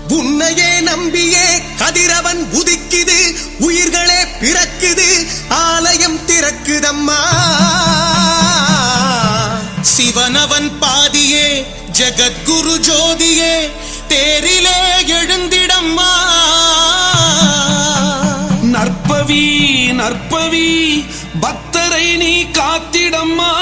உன்னையே நம்பியே கதிரவன் உதிக்குது, உயிர்களே பிறக்குது, ஆலயம் திறக்குதம்மா. சிவனவன் பாதியே ஜகத்குரு ஜோதியே, தேரிலே எழுந்திடம்மா. நற்பவி நற்பவி பக்தரை நீ காத்திடம்மா.